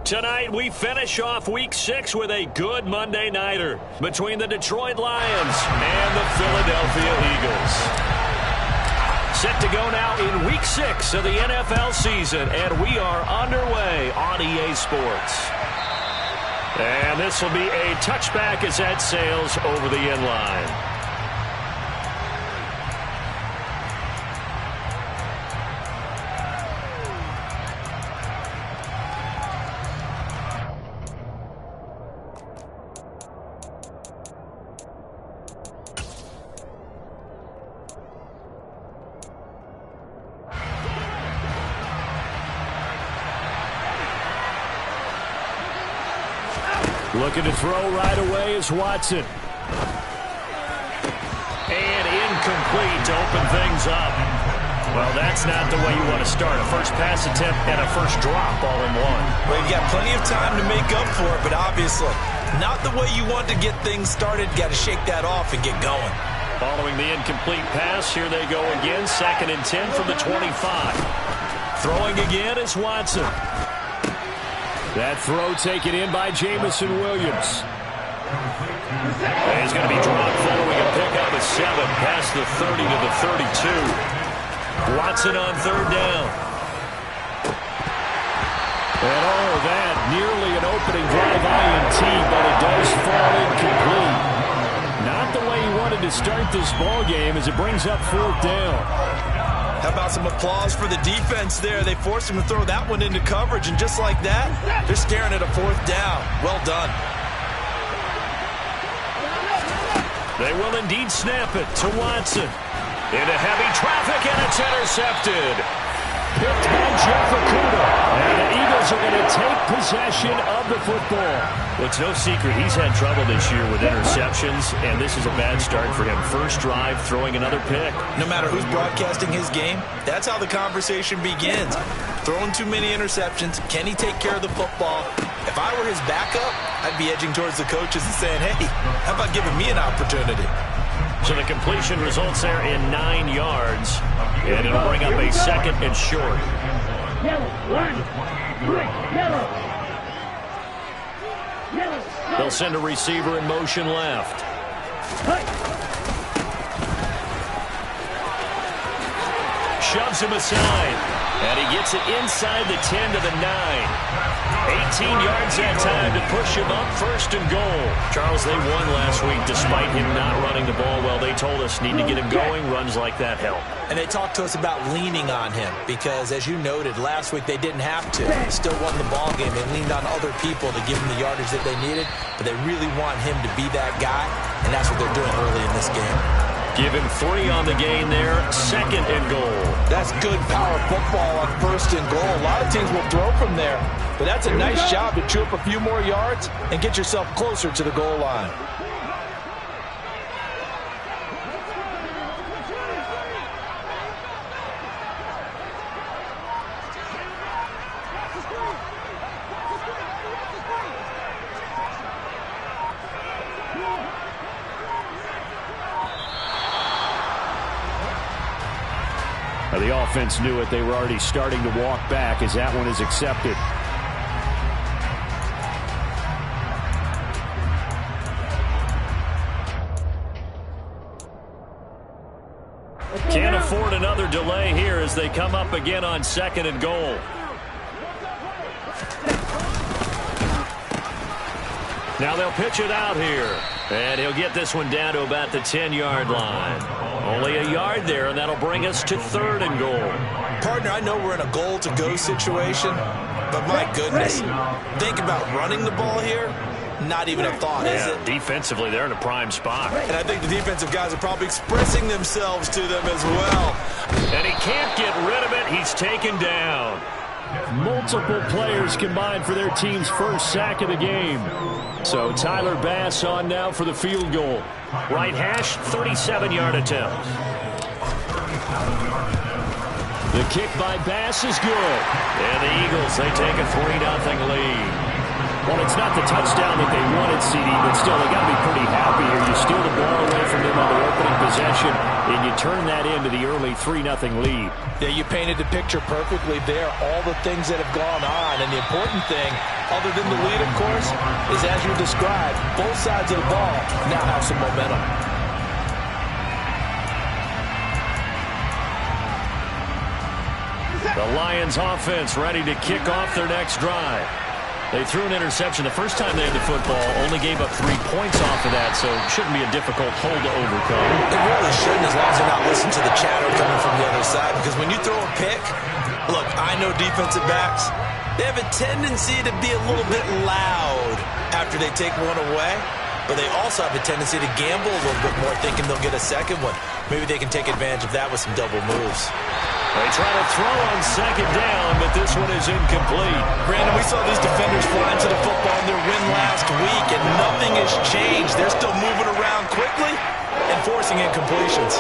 Tonight, we finish off Week 6 with a good Monday nighter between the Detroit Lions and the Philadelphia Eagles. Set to go now in Week 6 of the NFL season, and we are underway on EA Sports. And this will be a touchback as that sails over the end line. Looking to throw right away is Watson. And incomplete to open things up. Well, that's not the way you want to start. A first pass attempt and a first drop all in one. Well, you've got plenty of time to make up for it, but obviously not the way you want to get things started. Got to shake that off and get going. Following the incomplete pass, here they go again. 2nd and 10 from the 25. Throwing again is Watson. That throw taken in by Jamison Williams. And he's going to be dropped following a pickup of 7 past the 30 to the 32. Watson on 3rd down. And all of that, nearly an opening drive INT, but it does fall incomplete. Not the way he wanted to start this ball game as it brings up 4th down. How about some applause for the defense there? They forced him to throw that one into coverage, and just like that, they're staring at a 4th down. Well done. They will indeed snap it to Watson. Into heavy traffic, and it's intercepted. Picked by Jeff Okudah. And the Eagles are going to take possession of the football. Well, it's no secret he's had trouble this year with interceptions, and this is a bad start for him. First drive, throwing another pick. No matter who's broadcasting his game, that's how the conversation begins. Throwing too many interceptions. Can he take care of the football? If I were his backup, I'd be edging towards the coaches and saying, hey, how about giving me an opportunity? So the completion results there in 9 yards, and it'll bring up a 2nd and short. They'll send a receiver in motion left. Shoves him aside, and he gets it inside the 10 to the 9. 18 yards that time to push him up 1st and goal. Charles, they won last week despite him not running the ball well. They told us need to get him going. Runs like that help. And they talked to us about leaning on him because, as you noted, last week they didn't have to. They still won the ball game. They leaned on other people to give them the yardage that they needed, but they really want him to be that guy, and that's what they're doing early in this game. Give him 3 on the gain there. 2nd and goal. That's good power football on 1st and goal. A lot of teams will throw from there, but that's a nice job to chew up a few more yards and get yourself closer to the goal line. The offense knew it. They were already starting to walk back as that one is accepted. Can't afford another delay here as they come up again on 2nd and goal. Now they'll pitch it out here. And he'll get this one down to about the 10-yard line. Only a yard there, and that'll bring us to 3rd and goal. Partner, I know we're in a goal-to-go situation, but my goodness, think about running the ball here. Not even a thought, is it? Defensively, they're in a prime spot. And I think the defensive guys are probably expressing themselves to them as well. And he can't get rid of it. He's taken down. Multiple players combined for their team's first sack of the game. So Tyler Bass on now for the field goal. Right hash, 37-yard attempt. The kick by Bass is good. And the Eagles, they take a 3-0 lead. Well, it's not the touchdown that they wanted, CD, but still, they got to be pretty happy here. You steal the ball away from them on the opening possession, and you turn that into the early 3-0 lead. Yeah, you painted the picture perfectly there, all the things that have gone on. And the important thing, other than the lead, of course, is as you described, both sides of the ball now have some momentum. The Lions offense ready to kick off their next drive. They threw an interception the first time they had the football, only gave up 3 points off of that, so it shouldn't be a difficult hole to overcome. It really shouldn't, as long as they're not listening to the chatter coming from the other side, because when you throw a pick, look, I know defensive backs, they have a tendency to be a little bit loud after they take one away, but they also have a tendency to gamble a little bit more, thinking they'll get a second one. Maybe they can take advantage of that with some double moves. They try to throw on second down, but this one is incomplete. Brandon, we saw these defenders flying to the football in their win last week, and nothing has changed. They're still moving around quickly and forcing incompletions.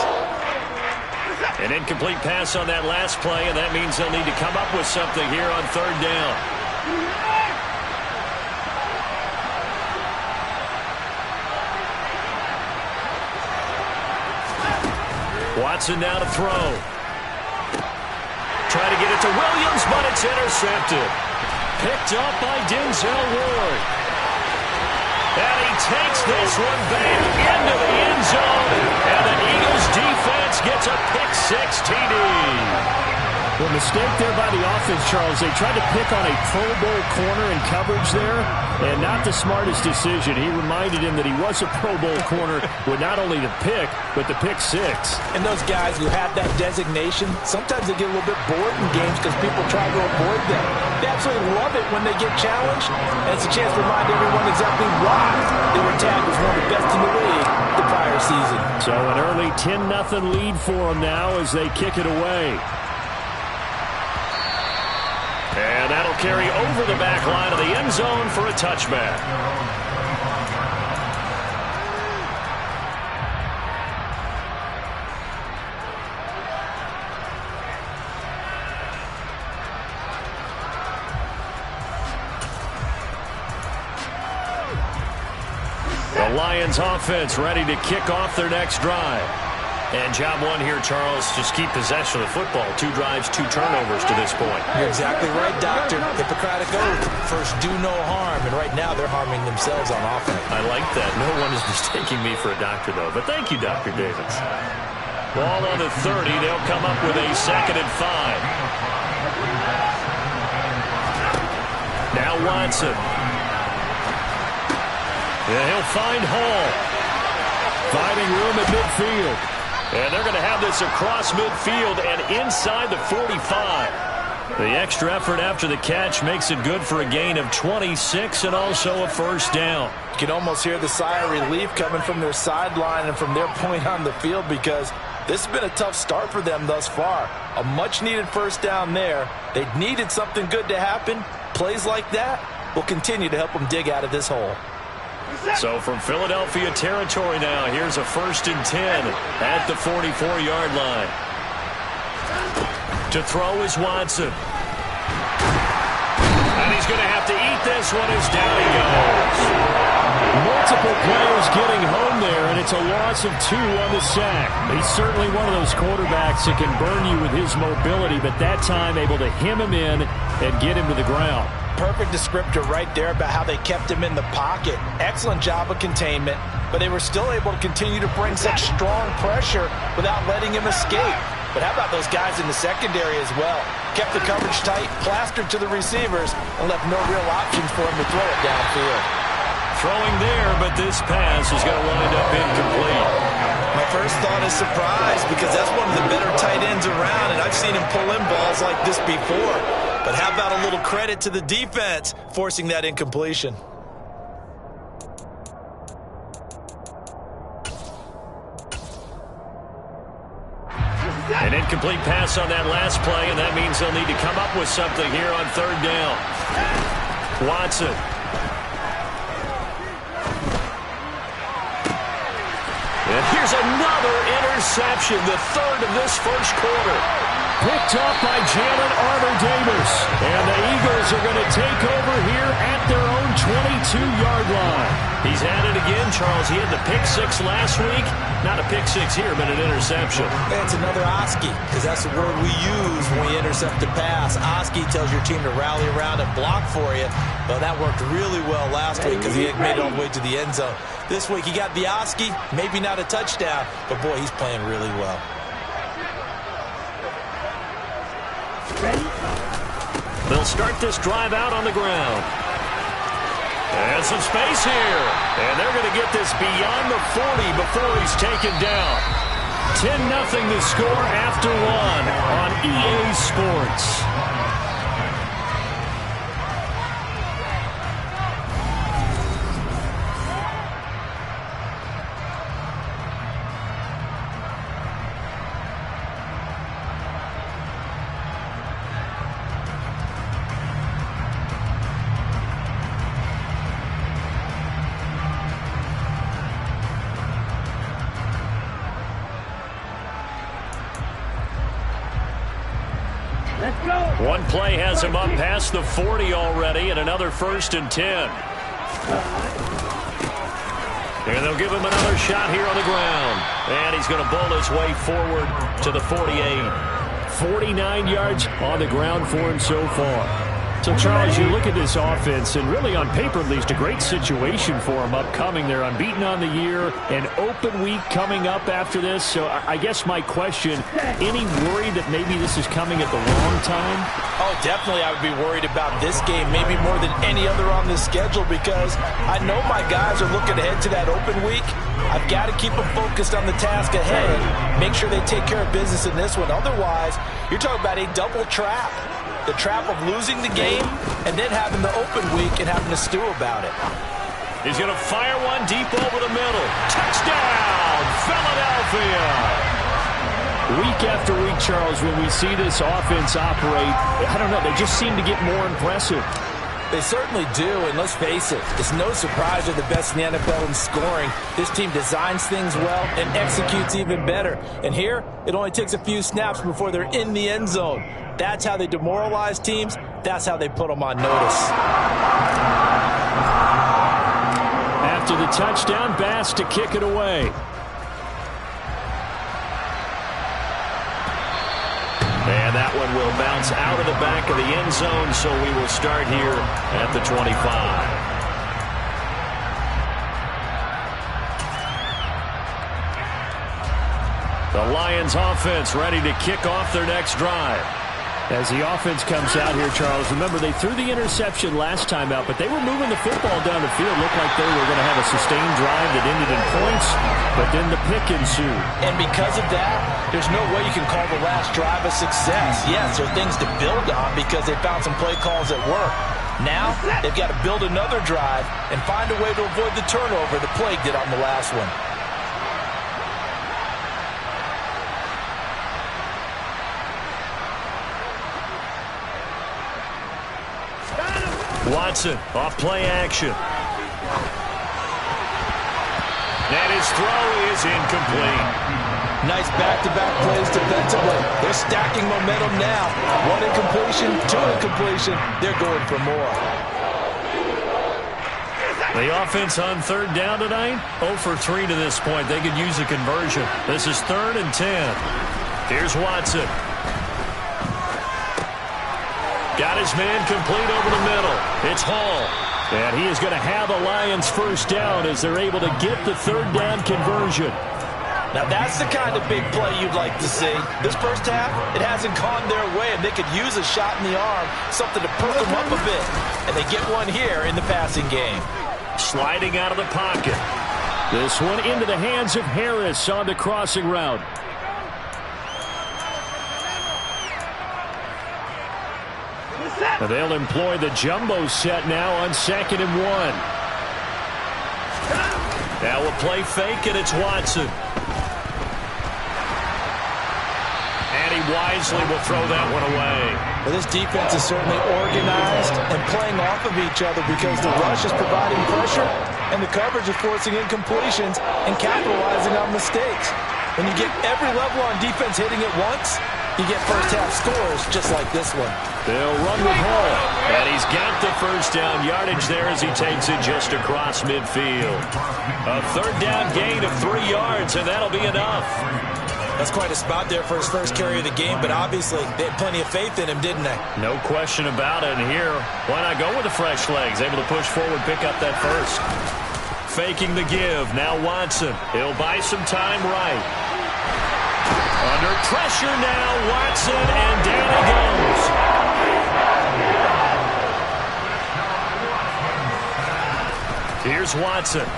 An incomplete pass on that last play, and that means they'll need to come up with something here on third down. Watson now to throw. Try to get it to Williams, but it's intercepted. Picked up by Denzel Ward. And he takes this one back into the end zone. And the Eagles defense gets a pick-6 TD. The mistake there by the offense, Charles, they tried to pick on a Pro Bowl corner in coverage there, and not the smartest decision. He reminded him that he was a Pro Bowl corner with not only the pick, but the pick-6. And those guys who have that designation, sometimes they get a little bit bored in games because people try to avoid them. They absolutely love it when they get challenged, and it's a chance to remind everyone exactly why they were tagged as one of the best in the league the prior season. So an early 10-0 lead for them now as they kick it away. And that'll carry over the back line of the end zone for a touchback. The Lions offense ready to kick off their next drive. And job one here, Charles, just keep possession of the football. 2 drives, 2 turnovers to this point. You're exactly right, Doctor. Hippocratic oath. First, do no harm. And right now, they're harming themselves on offense. I like that. No one is mistaking me for a doctor, though. But thank you, Dr. Davis. Ball on the 30. They'll come up with a 2nd and 5. Now Watson. Yeah, he'll find Hall. Finding room at midfield. And they're going to have this across midfield and inside the 45. The extra effort after the catch makes it good for a gain of 26 and also a first down. You can almost hear the sigh of relief coming from their sideline and from their point on the field, because this has been a tough start for them thus far. A much-needed first down there. They needed something good to happen. Plays like that will continue to help them dig out of this hole. So from Philadelphia territory now, here's a 1st and 10 at the 44-yard line. To throw is Watson. And he's going to have to eat this one as down he goes. Multiple players getting home there, and it's a loss of 2 on the sack. He's certainly one of those quarterbacks that can burn you with his mobility, but that time able to hem him in and get him to the ground. Perfect descriptor right there about how they kept him in the pocket. Excellent job of containment, but they were still able to continue to bring such strong pressure without letting him escape. But how about those guys in the secondary as well? Kept the coverage tight, plastered to the receivers, and left no real options for him to throw it downfield. Throwing there, but this pass is going to wind up incomplete. My first thought is surprise, because that's one of the better tight ends around, and I've seen him pull in balls like this before. But how about a little credit to the defense forcing that incompletion? An incomplete pass on that last play, and that means they'll need to come up with something here on third down. Watson. And here's another interception, the 3rd of this first quarter. Picked up by Jalen Armour-Davis. And the Eagles are going to take over here at their own He's at it again, Charles. He had the pick six last week. Not a pick six here, but an interception. It's another Oski, because that's the word we use when we intercept a pass. Oski tells your team to rally around and block for you. But that worked really well last week because he had made it all the way to the end zone. This week he got the Oski, maybe not a touchdown, but boy, he's playing really well. They'll start this drive out on the ground. And some space here. And they're going to get this beyond the 40 before he's taken down. 10-0 the score after one on EA Sports. One play has him up past the 40 already, and another 1st and 10. And they'll give him another shot here on the ground. And he's going to bowl his way forward to the 48. 49 yards on the ground for him so far. So, Charles, you look at this offense, and really on paper, at least, a great situation for them upcoming. They're unbeaten on the year, an open week coming up after this. So I guess my question, any worry that maybe this is coming at the wrong time? Oh, definitely I would be worried about this game, maybe more than any other on the schedule, because I know my guys are looking ahead to that open week. I've got to keep them focused on the task ahead, make sure they take care of business in this one. Otherwise, you're talking about a double trap. The trap of losing the game and then having the open week and having to stew about it. He's going to fire one deep over the middle. Touchdown, Philadelphia! Week after week, Charles, when we see this offense operate, I don't know, they just seem to get more impressive. They certainly do, and let's face it, it's no surprise they're the best in the NFL in scoring. This team designs things well and executes even better. And here, it only takes a few snaps before they're in the end zone. That's how they demoralize teams. That's how they put them on notice. After the touchdown, Bass to kick it away. And that one will bounce out of the back of the end zone, so we will start here at the 25. The Lions offense ready to kick off their next drive. As the offense comes out here, Charles, remember they threw the interception last time out, but they were moving the football down the field. Looked like they were going to have a sustained drive that ended in points, but then the pick ensued. And because of that, there's no way you can call the last drive a success. Yes, there are things to build on because they found some play calls that work. Now, they've got to build another drive and find a way to avoid the turnover the plague did on the last one. Watson, off play action. And his throw is incomplete. Nice back-to-back plays defensively. They're stacking momentum now. One incompletion, two incompletion. They're going for more. The offense on third down tonight, 0 for 3 to this point. They could use a conversion. This is 3rd and 10. Here's Watson. Got his man complete over the middle. It's Hall. And he is going to have a Lions first down as they're able to get the third down conversion. Now that's the kind of big play you'd like to see. This first half, it hasn't gone their way, and they could use a shot in the arm, something to perk them up a bit. And they get one here in the passing game. Sliding out of the pocket. This one into the hands of Harris on the crossing route. And they'll employ the jumbo set now on 2nd and 1. Now a play fake, and it's Watson. And he wisely will throw that one away. Well, this defense is certainly organized and playing off of each other because the rush is providing pressure and the coverage is forcing incompletions and capitalizing on mistakes. When you get every level on defense hitting it once, you get first-half scores just like this one. They'll run with Hall. And he's got the first down yardage there as he takes it just across midfield. A third down gain of 3 yards, and that'll be enough. That's quite a spot there for his first carry of the game, but obviously they had plenty of faith in him, didn't they? No question about it. And here, why not go with the fresh legs? Able to push forward, pick up that first. Faking the give. Now Watson. He'll buy some time right. Under pressure now, Watson, and down he goes. Here's Watson.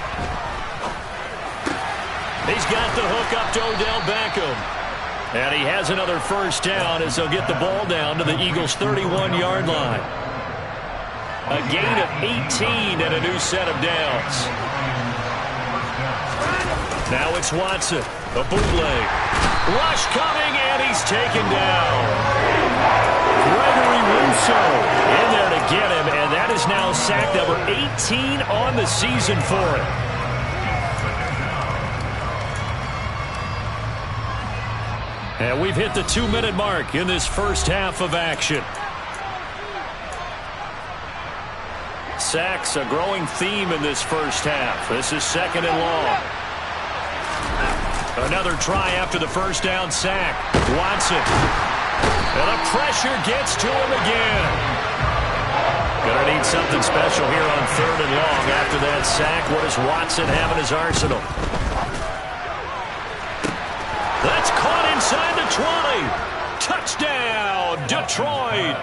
He's got the hook up to Odell Beckham. And he has another first down as they'll get the ball down to the Eagles' 31-yard line. A gain of 18 and a new set of downs. Now it's Watson. A bootleg. Rush coming, and he's taken down. Gregory Rousseau in there to get him, and that is now sack number 18 on the season for him. And we've hit the 2-minute mark in this first half of action. Sacks, a growing theme in this first half. This is second and long. Another try after the first down sack. Watson. And the pressure gets to him again. Gonna need something special here on third and long after that sack. What does Watson have in his arsenal? That's caught inside the 20. Touchdown, Detroit.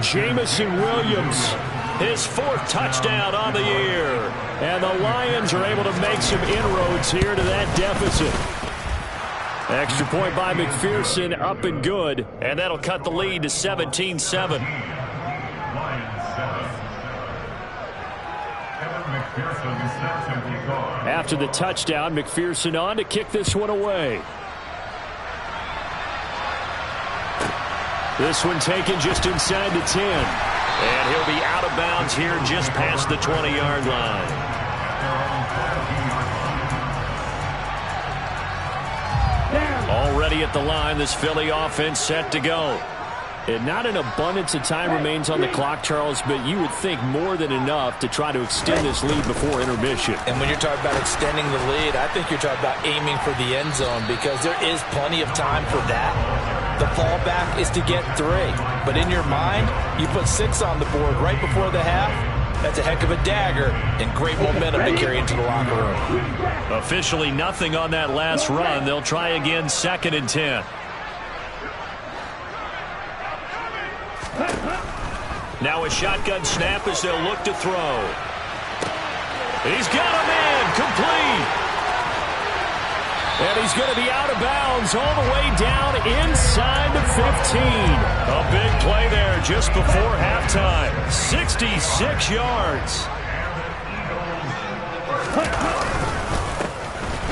Jamison Williams, his 4th touchdown on the year. And the Lions are able to make some inroads here to that deficit. Extra point by McPherson, up and good. And that'll cut the lead to 17-7. After the touchdown, McPherson on to kick this one away. This one taken just inside the 10. And he'll be out of bounds here just past the 20-yard line. Already at the line, this Philly offense set to go. And not an abundance of time remains on the clock, Charles, but you would think more than enough to try to extend this lead before intermission. And when you're talking about extending the lead, I think you're talking about aiming for the end zone because there is plenty of time for that. The fallback is to get 3. But in your mind, you put 6 on the board right before the half. That's a heck of a dagger and great momentum to carry into the locker room. Officially nothing on that last run. They'll try again, 2nd and 10. Now a shotgun snap as they'll look to throw. He's got a man, complete. And he's going to be out of bounds all the way down inside the 15. A big play there just before halftime. 66 yards.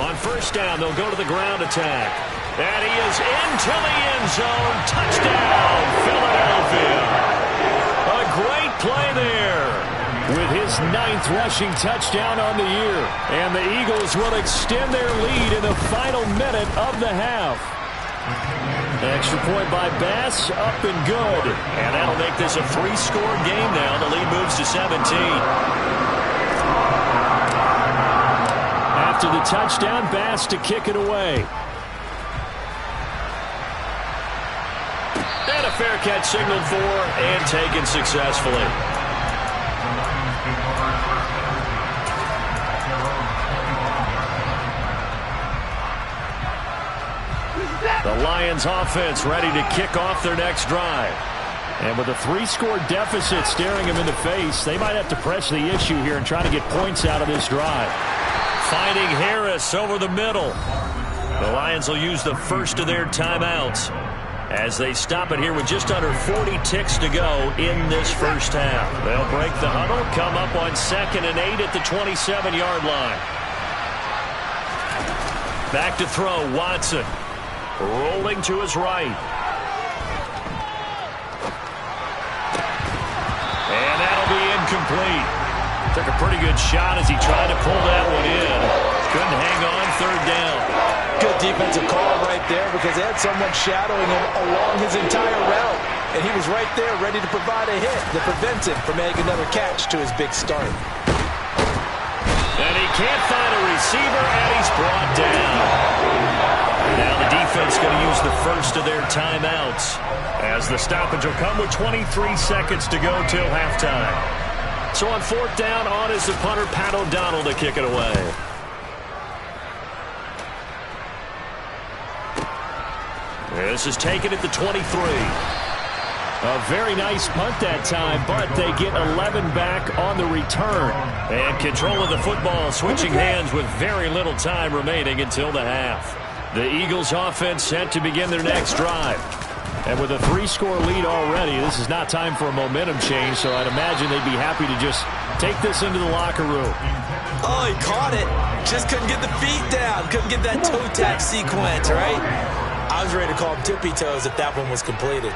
On first down, they'll go to the ground attack. And he is into the end zone. Touchdown, Philadelphia. A great play there with his 9th rushing touchdown on the year. And the Eagles will extend their lead in the final minute of the half. Extra point by Bass, up and good. And that'll make this a 3-score game now. The lead moves to 17. After the touchdown, Bass to kick it away. And a fair catch signaled for and taken successfully. The Lions offense ready to kick off their next drive. And with a 3-score deficit staring them in the face, they might have to press the issue here and try to get points out of this drive. Finding Harris over the middle. The Lions will use the first of their timeouts as they stop it here with just under 40 ticks to go in this first half. They'll break the huddle, come up on 2nd and 8 at the 27-yard line. Back to throw, Watson. Rolling to his right. And that'll be incomplete. Took a pretty good shot as he tried to pull that one in. Couldn't hang on, 3rd down. Good defensive call right there because they had someone shadowing him along his entire route. And he was right there ready to provide a hit that prevents him from making another catch to his big start. And he can't find a receiver, and he's brought down. Now the defense going to use the first of their timeouts, as the stoppage will come with 23 seconds to go till halftime. So on fourth down, on is the punter, Pat O'Donnell, to kick it away. This is taken at the 23. A very nice punt that time, but they get 11 back on the return. And control of the football switching hands with very little time remaining until the half. The Eagles offense set to begin their next drive. And with a 3-score lead already, this is not time for a momentum change, so I'd imagine they'd be happy to just take this into the locker room. Oh, he caught it. Just couldn't get the feet down. Couldn't get that toe tap sequence, right? I was ready to call him tippy toes if that one was completed.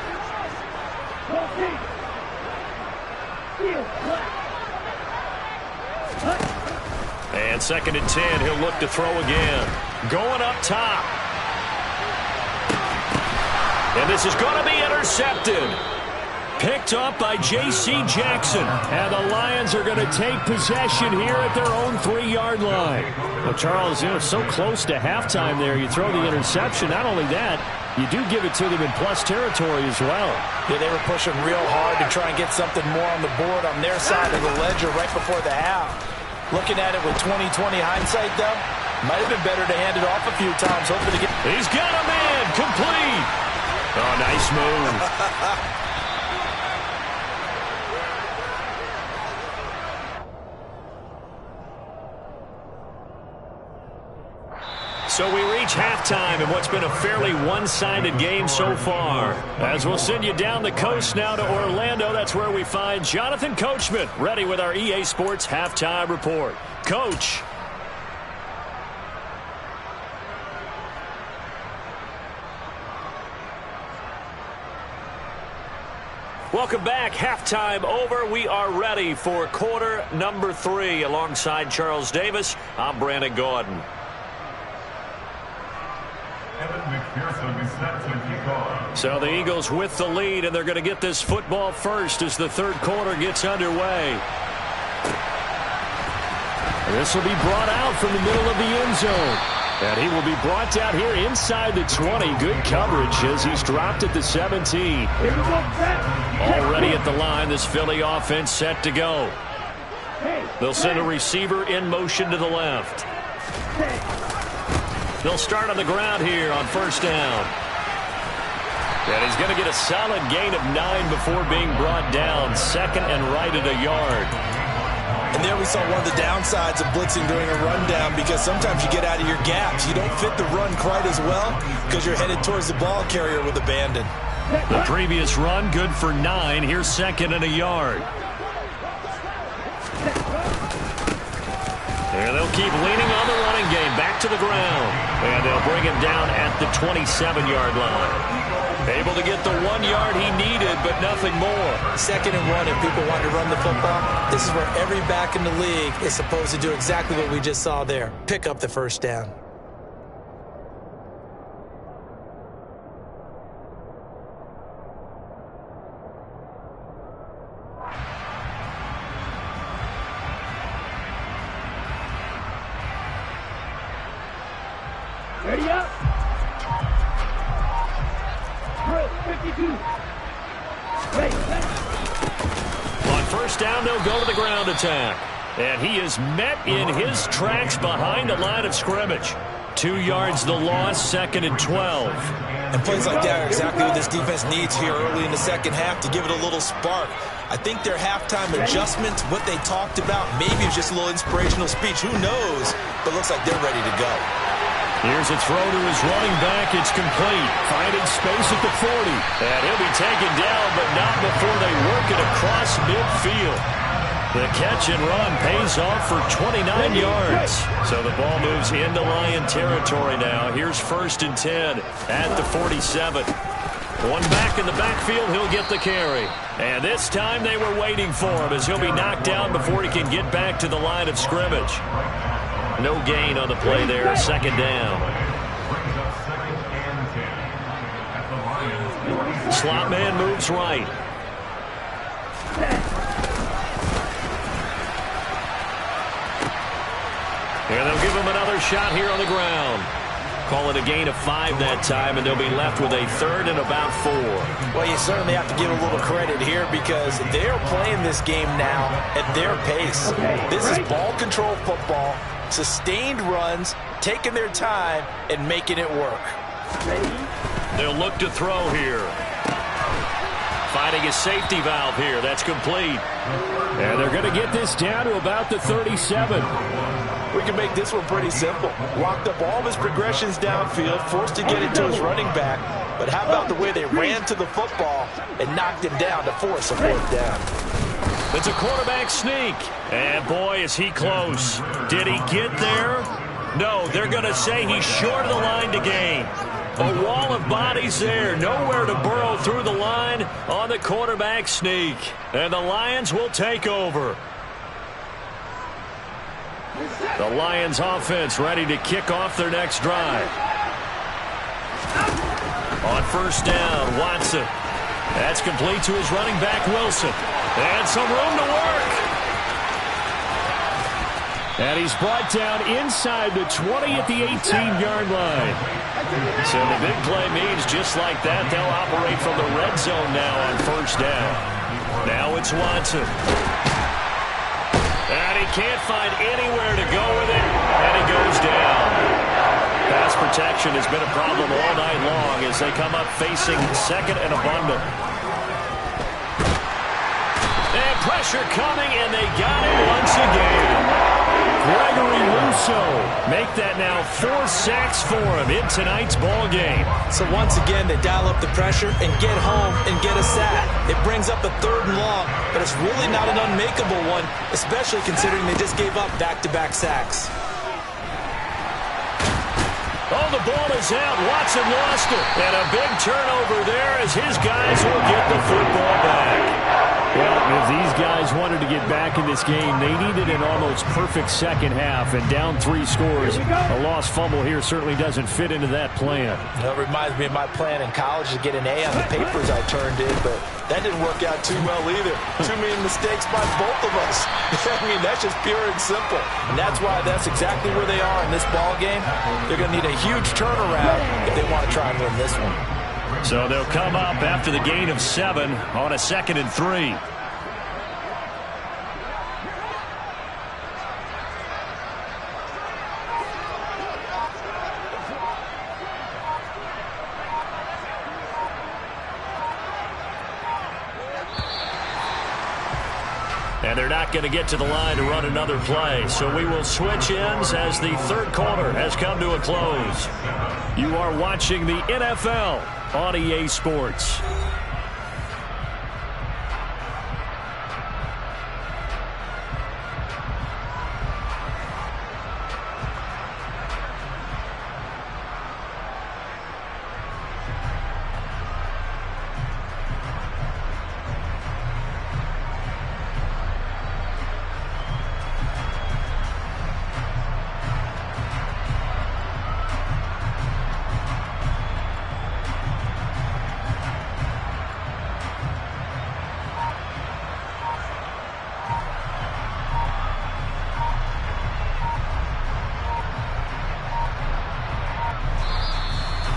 And second and 10, he'll look to throw again. Going up top. And this is going to be intercepted. Picked up by J.C. Jackson. And the Lions are going to take possession here at their own 3-yard line. Well, Charles, so close to halftime there. You throw the interception. Not only that, you do give it to them in plus territory as well. Yeah, they were pushing real hard to try and get something more on the board on their side of the ledger right before the half. Looking at it with 20/20 hindsight, though, might have been better to hand it off a few times, hoping to get... He's got a man, complete. Oh, nice move. So we reach halftime in what's been a fairly one-sided game so far. As we'll send you down the coast now to Orlando, that's where we find Jonathan Coachman, ready with our EA Sports Halftime Report. Coach. Welcome back. Halftime over. We are ready for quarter number 3. Alongside Charles Davis, I'm Brandon Gordon. So the Eagles with the lead, and they're going to get this football first as the third quarter gets underway. This will be brought out from the middle of the end zone. And he will be brought down here inside the 20. Good coverage as he's dropped at the 17. Already at the line, this Philly offense set to go. They'll send a receiver in motion to the left. They'll start on the ground here on first down. And he's going to get a solid gain of 9 before being brought down. Second and right at a yard. And there we saw one of the downsides of blitzing during a rundown, because sometimes you get out of your gaps. You don't fit the run quite as well because you're headed towards the ball carrier with abandon. The previous run good for 9. Here's second and a yard. And they'll keep leaning on the running game. Back to the ground. And they'll bring him down at the 27-yard line. Able to get the 1 yard he needed, but nothing more. Second and 1, if people want to run the football, this is where every back in the league is supposed to do exactly what we just saw there. Pick up the first down. Ready up. Drill 52. On first down, they'll go to the ground attack. And he is met in his tracks behind the line of scrimmage. 2 yards the loss, second and 12. And plays like that are exactly what this defense needs here early in the second half to give it a little spark. I think their halftime adjustments, what they talked about, maybe it was just a little inspirational speech. Who knows? But looks like they're ready to go. Here's a throw to his running back. It's complete. Finding space at the 40. And he'll be taken down, but not before they work it across midfield. The catch and run pays off for 29 yards. So the ball moves into Lion territory now. Here's first and 10 at the 47. One back in the backfield, he'll get the carry. And this time they were waiting for him as he'll be knocked down before he can get back to the line of scrimmage. No gain on the play there, second down. slot man moves right. And they'll give him another shot here on the ground. Call it a gain of 5 that time, and they'll be left with a 3rd and about 4. Well, you certainly have to give a little credit here because they're playing this game now at their pace. This is ball control football, sustained runs, taking their time, and making it work. They'll look to throw here. Finding a safety valve here. That's complete. And they're going to get this down to about the 37. We can make this one pretty simple. Locked up all of his progressions downfield, forced to get it to his running back. But how about the way they ran to the football and knocked him down to force a 4th down? It's a quarterback sneak. And boy, is he close. Did he get there? No, they're going to say he's short of the line to gain. A wall of bodies there. Nowhere to burrow through the line on the quarterback sneak. And the Lions will take over. The Lions offense ready to kick off their next drive. On 1st down, Watson. That's complete to his running back, Wilson. And some room to work. And he's brought down inside the 20 at the 18-yard line. So the big play means just like that, they'll operate from the red zone now on 1st down. Now it's Watson. And he can't find anywhere to go with it, and he goes down. Pass protection has been a problem all night long as they come up facing 2nd and abundant. And pressure coming, and they got him once again. Gregory Rousseau make that now 4 sacks for him in tonight's ball game. So once again, they dial up the pressure and get home and get a sack. It brings up a 3rd and long, but it's really not an unmakeable one, especially considering they just gave up back-to-back sacks. Oh, the ball is out. Watson lost it. And a big turnover there as his guys will get the football back. Well, if these guys wanted to get back in this game, they needed an almost perfect second half, and down 3 scores. A lost fumble here certainly doesn't fit into that plan. That reminds me of my plan in college to get an A on the papers I turned in, but that didn't work out too well either. Too many mistakes by both of us. I mean, that's just pure and simple. And that's why that's exactly where they are in this ball game. They're going to need a huge turnaround if they want to try and win this one. So they'll come up after the gain of 7 on a 2nd and 3. And they're not going to get to the line to run another play. So we will switch ends as the 3rd quarter has come to a close. You are watching the NFL on EA Sports.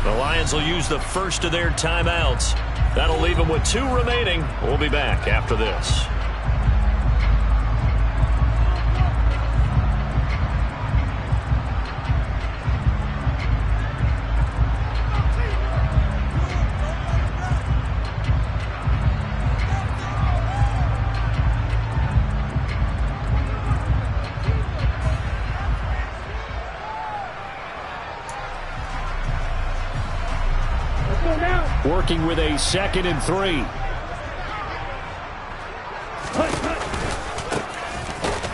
The Lions will use the first of their timeouts. That'll leave them with 2 remaining. We'll be back after this. Working with a 2nd and 3.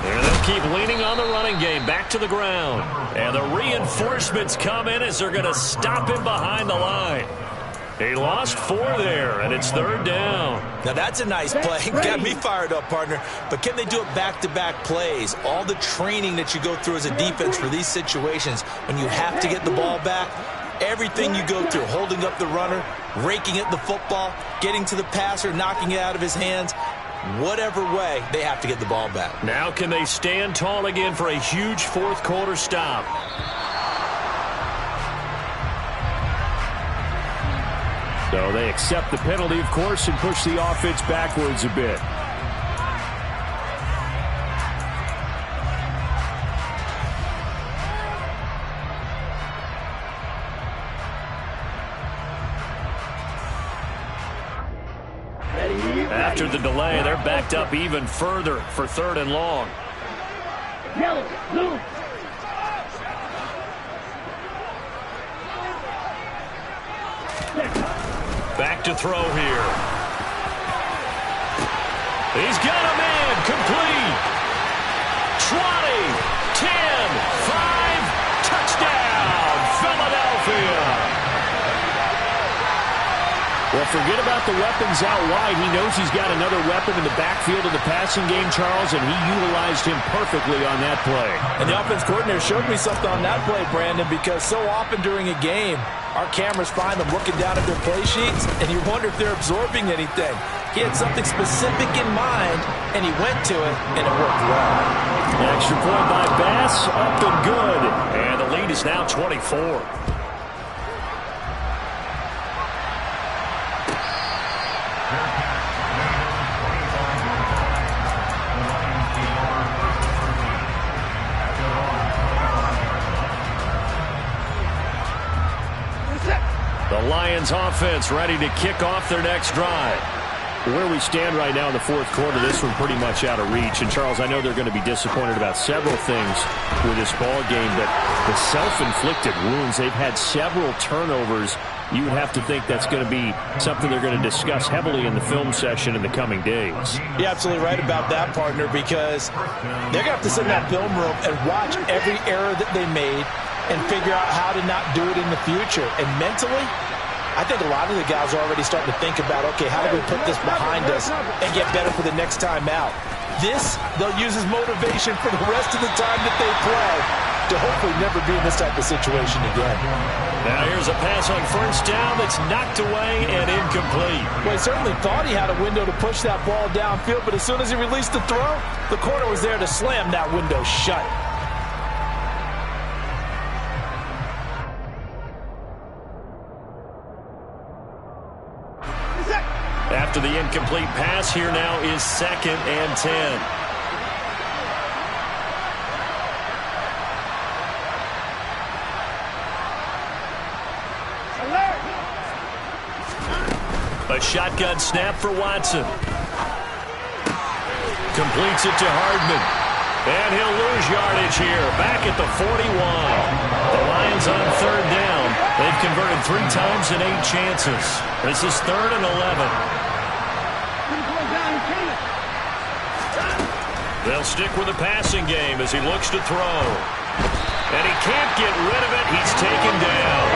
And they'll keep leaning on the running game. Back to the ground. And the reinforcements come in as they're going to stop him behind the line. He lost 4 there, and it's 3rd down. Now that's a nice play. Got me fired up, partner. But can they do it back-to-back plays? All the training that you go through as a defense for these situations, when you have to get the ball back, Everything you go through, holding up the runner, raking at the football, getting to the passer, knocking it out of his hands, whatever way, they have to get the ball back. Now can they stand tall again for a huge fourth quarter stop? So they accept the penalty, of course, and push the offense backwards a bit. After the delay, they're backed up even further for 3rd and long. Yellow, blue. Back to throw here. He's got a man, complete. 20, 10, 5, touchdown, Philadelphia. Well, forget about the weapons out wide. He knows he's got another weapon in the backfield of the passing game, Charles, and he utilized him perfectly on that play. And the offense coordinator showed me something on that play, Brandon, because so often during a game, our cameras find them looking down at their play sheets, and you wonder if they're absorbing anything. He had something specific in mind, and he went to it, and it worked well. An extra point by Bass, up and good. And the lead is now 24. The Lions offense ready to kick off their next drive. Where we stand right now in the fourth quarter, this one pretty much out of reach. And, Charles, I know they're going to be disappointed about several things with this ball game, but the self-inflicted wounds, they've had several turnovers. You would have to think that's going to be something they're going to discuss heavily in the film session in the coming days. You're absolutely right about that, partner, because they're going to have to sit in that film room and watch every error that they made and figure out how to not do it in the future. And mentally, I think a lot of the guys are already starting to think about, okay, how do we put this behind us and get better for the next time out? This, they'll use as motivation for the rest of the time that they play to hopefully never be in this type of situation again. Now here's a pass on first down that's knocked away and incomplete. Well, he certainly thought he had a window to push that ball downfield, but as soon as he released the throw, the corner was there to slam that window shut. After the incomplete pass, here now is 2nd and 10. A shotgun snap for Watson. Completes it to Hardman. And he'll lose yardage here. Back at the 41. The Lions on 3rd down. They've converted 3 times in 8 chances. This is 3rd and 11. They'll stick with the passing game as he looks to throw. And he can't get rid of it. He's taken down.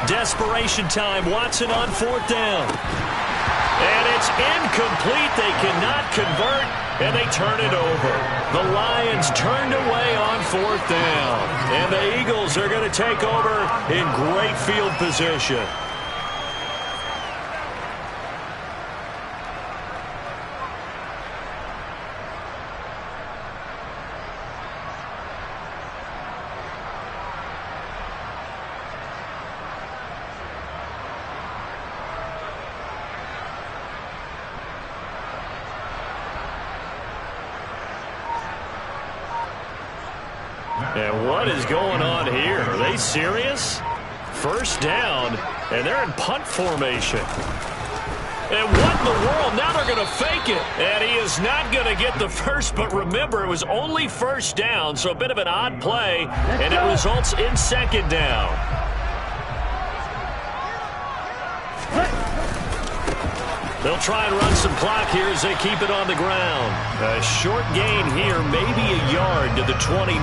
Desperation time. Watson on 4th down. And it's incomplete. They cannot convert, and they turn it over. The Lions turned away on 4th down. And the Eagles are going to take over in great field position. And what is going on here? Are they serious? First down, and they're in punt formation. And what in the world? Now they're going to fake it. And he is not going to get the first, but remember, it was only first down, so a bit of an odd play, and it results in 2nd down. They'll try and run some clock here as they keep it on the ground. A short gain here, maybe a yard to the 29.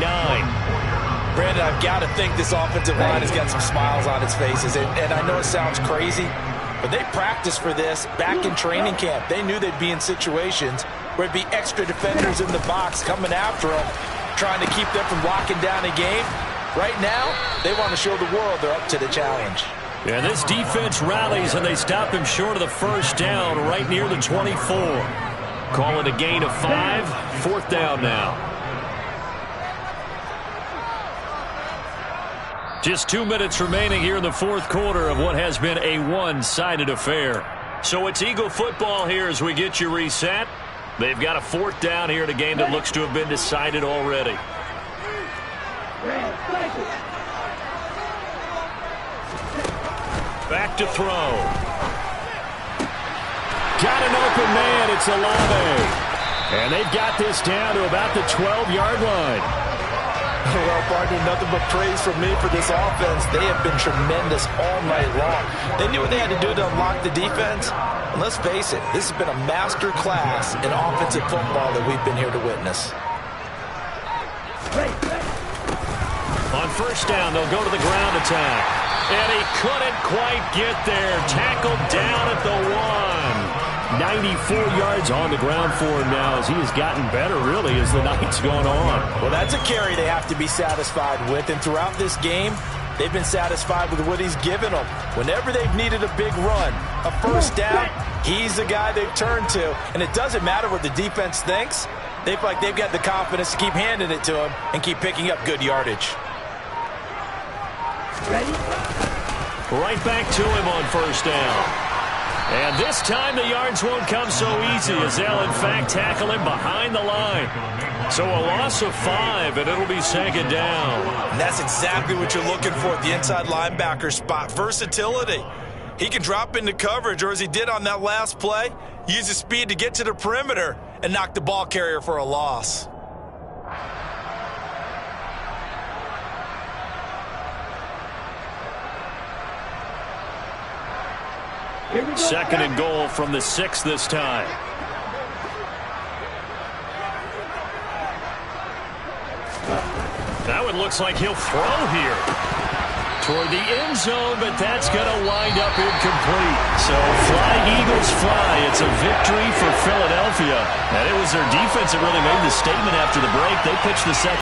Brandon, I've got to think this offensive line has got some smiles on its faces. And I know it sounds crazy, But they practiced for this back in training camp. They knew they'd be in situations where it'd be extra defenders in the box coming after them, trying to keep them from locking down a game. Right now, they want to show the world they're up to the challenge. Yeah, this defense rallies, and they stop him short of the first down right near the 24. Call it a gain of 5. 4th down now. Just 2 minutes remaining here in the 4th quarter of what has been a one-sided affair. So it's Eagle football here as we get you reset. They've got a 4th down here in a game that looks to have been decided already. Back to throw. Got an open man. It's Olave. And they've got this down to about the 12-yard line. Well, partner, nothing but praise from me for this offense. They have been tremendous all night long. They knew what they had to do to unlock the defense. And let's face it, this has been a master class in offensive football that we've been here to witness. On first down, they'll go to the ground attack. And he couldn't quite get there. Tackled down at the 1. 94 yards on the ground for him now as he has gotten better, really, as the night's gone on. Well, that's a carry they have to be satisfied with. And throughout this game, they've been satisfied with what he's given them. Whenever they've needed a big run, a first down, he's the guy they've turned to. And it doesn't matter what the defense thinks. They feel like they've got the confidence to keep handing it to him and keep picking up good yardage. Right back to him on first down. And this time the yards won't come so easy as they'll, in fact, tackle him behind the line. So a loss of 5, and it'll be second down. And that's exactly what you're looking for at the inside linebacker spot. Versatility. He can drop into coverage, or as he did on that last play, use his speed to get to the perimeter and knock the ball carrier for a loss. Second and goal from the 6 this time. That one looks like he'll throw here toward the end zone, but that's going to wind up incomplete. So fly, Eagles, fly. It's a victory for Philadelphia. And it was their defense that really made the statement after the break. They pitched the second.